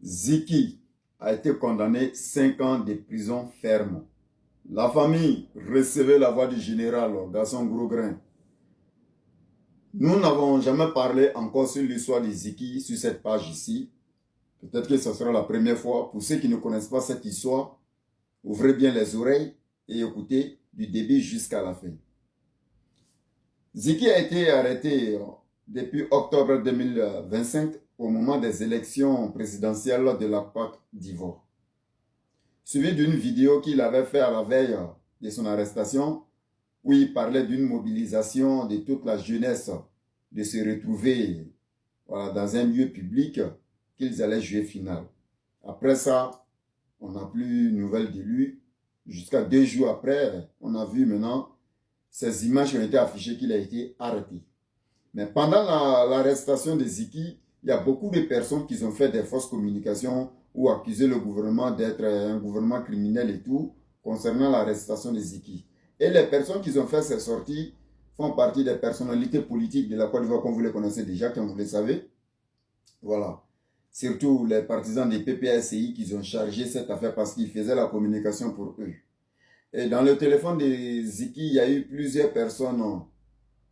Ziki a été condamné 5 ans de prison ferme. La famille recevait la voix du général Gaston Grosgrain. Nous n'avons jamais parlé encore sur l'histoire de Ziki sur cette page ici. Peut-être que ce sera la première fois. Pour ceux qui ne connaissent pas cette histoire, ouvrez bien les oreilles et écoutez du début jusqu'à la fin. Ziki a été arrêté depuis octobre 2025 au moment des élections présidentielles de la Côte d'Ivoire. Suivi d'une vidéo qu'il avait faite à la veille de son arrestation, où il parlait d'une mobilisation de toute la jeunesse de se retrouver dans un lieu public qu'ils allaient jouer finale. Après ça, on n'a plus de nouvelles de lui. Jusqu'à 2 jours après, on a vu maintenant ces images qui ont été affichées qu'il a été arrêté. Mais pendant l'arrestation de Ziki, il y a beaucoup de personnes qui ont fait des fausses communications ou accusé le gouvernement d'être un gouvernement criminel et tout, concernant l'arrestation de Ziki. Et les personnes qui ont fait ces sorties font partie des personnalités politiques de la Côte d'Ivoire, comme vous les connaissez déjà, comme vous le savez. Voilà. Surtout les partisans des PPACI qui ont chargé cette affaire parce qu'ils faisaient la communication pour eux. Et dans le téléphone de Ziki, il y a eu plusieurs personnes,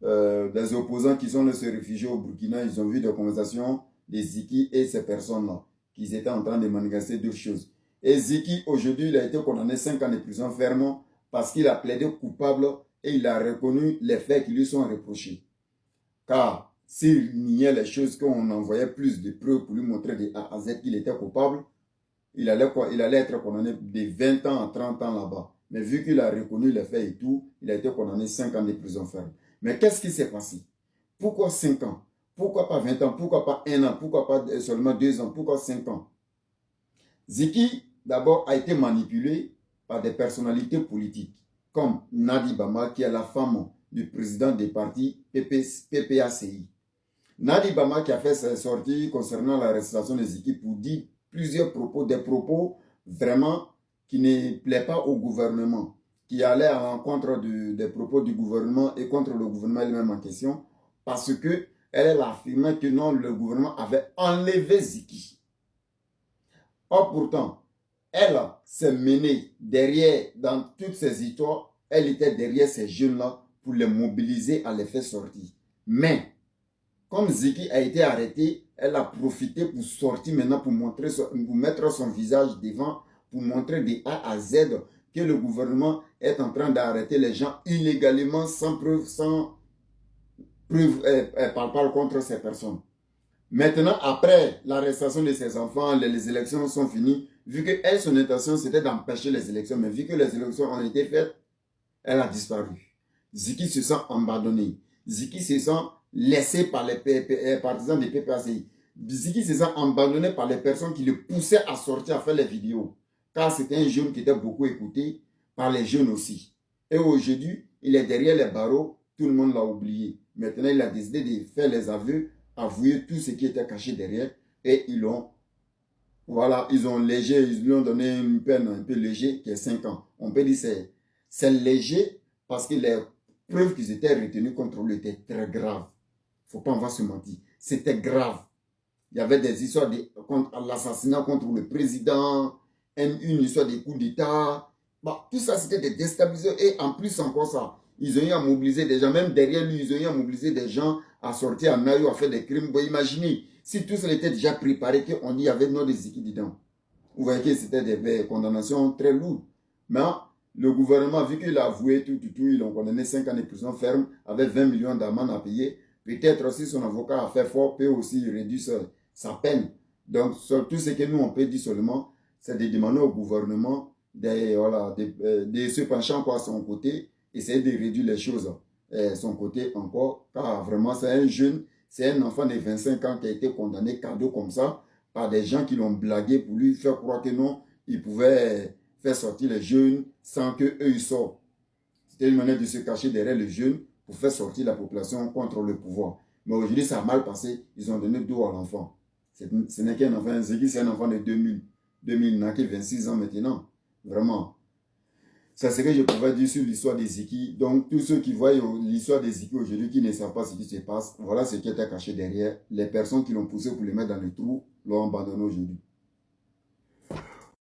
des opposants qui sont se réfugier au Burkina. Ils ont vu des conversations de Ziki et ces personnes-là, qu'ils étaient en train de manifester deux choses. Et Ziki, aujourd'hui, il a été condamné 5 ans de prison ferme parce qu'il a plaidé coupable et il a reconnu les faits qui lui sont reprochés. Car s'il niait les choses, qu'on envoyait plus de preuves pour lui montrer de A à Z qu'il était coupable, il allait être condamné de 20 ans à 30 ans là-bas. Mais vu qu'il a reconnu les faits et tout, il a été condamné 5 ans de prison ferme. Mais qu'est-ce qui s'est passé? Pourquoi 5 ans? Pourquoi pas 20 ans? Pourquoi pas 1 an? Pourquoi pas seulement 2 ans? Pourquoi 5 ans? Ziki, d'abord, a été manipulé par des personnalités politiques, comme Nadi Bama, qui est la femme du président des partis PPACI. Nadi Bama qui a fait ses sorties concernant l'arrestation de Ziki pour dire plusieurs propos, des propos vraiment qui ne plaisent pas au gouvernement, qui allaient à l'encontre des propos du gouvernement et contre le gouvernement elle-même en question, parce que elle affirmait que non, le gouvernement avait enlevé Ziki. Or pourtant, elle s'est menée derrière, dans toutes ces histoires, elle était derrière ces jeunes-là pour les mobiliser à les faire sortir. Mais, comme Ziki a été arrêté, elle a profité pour sortir maintenant, pour mettre son visage devant, pour montrer de A à Z que le gouvernement est en train d'arrêter les gens illégalement, sans preuve, palpable contre ces personnes. Maintenant, après l'arrestation de ses enfants, les élections sont finies. Vu que elle, son intention, c'était d'empêcher les élections, mais vu que les élections ont été faites, elle a disparu. Ziki se sent abandonné. Ziki se sent laissé par les partisans des PPACI. Ziki se sent abandonné par les personnes qui le poussaient à sortir, à faire les vidéos. Car c'était un jeune qui était beaucoup écouté par les jeunes aussi. Et aujourd'hui, il est derrière les barreaux, tout le monde l'a oublié. Maintenant, il a décidé de faire les aveux, avouer tout ce qui était caché derrière, et ils ont ils lui ont donné une peine un peu léger, qui est 5 ans. On peut dire que c'est léger parce que les preuves qui étaient retenues contre lui étaient très graves. Il ne faut pas en voir se mentir. C'était grave. Il y avait des histoires contre l'assassinat contre le président, une histoire de coup d'État. Tout ça, c'était des déstabilisateurs. Et en plus, encore ça, ils ont eu à mobiliser des gens, même derrière lui, ils ont eu à mobiliser des gens à sortir à Nayo, à faire des crimes. Vous imaginez, si tout ça était déjà préparé, qu'on dit qu'il y avait nos Ziki dedans. Vous voyez que c'était des condamnations très lourdes. Mais le gouvernement, vu qu'il a avoué tout, ils l'ont condamné 5 ans de prison ferme avec 20 millions d'amende à payer. Peut-être aussi son avocat a fait fort, peut aussi réduire sa peine. Donc, tout ce que nous, on peut dire seulement, c'est de demander au gouvernement de se pencher encore à son côté, essayer de réduire les choses à son côté encore, car vraiment, c'est un jeune, c'est un enfant de 25 ans qui a été condamné cadeau comme ça, par des gens qui l'ont blagué pour lui faire croire que non, il pouvait faire sortir les jeunes sans qu'eux ils sortent. C'était une manière de se cacher derrière les jeunes pour faire sortir la population contre le pouvoir. Mais aujourd'hui, ça a mal passé. Ils ont donné dos à l'enfant. Ce n'est qu'un enfant. Ziki, c'est un enfant de 2000. Il n'a que 26 ans maintenant. Vraiment. C'est ce que je pouvais dire sur l'histoire des Ziki. Donc, tous ceux qui voient l'histoire des Ziki aujourd'hui, qui ne savent pas ce qui se passe, voilà ce qui était caché derrière. Les personnes qui l'ont poussé pour le mettre dans le trou l'ont abandonné aujourd'hui.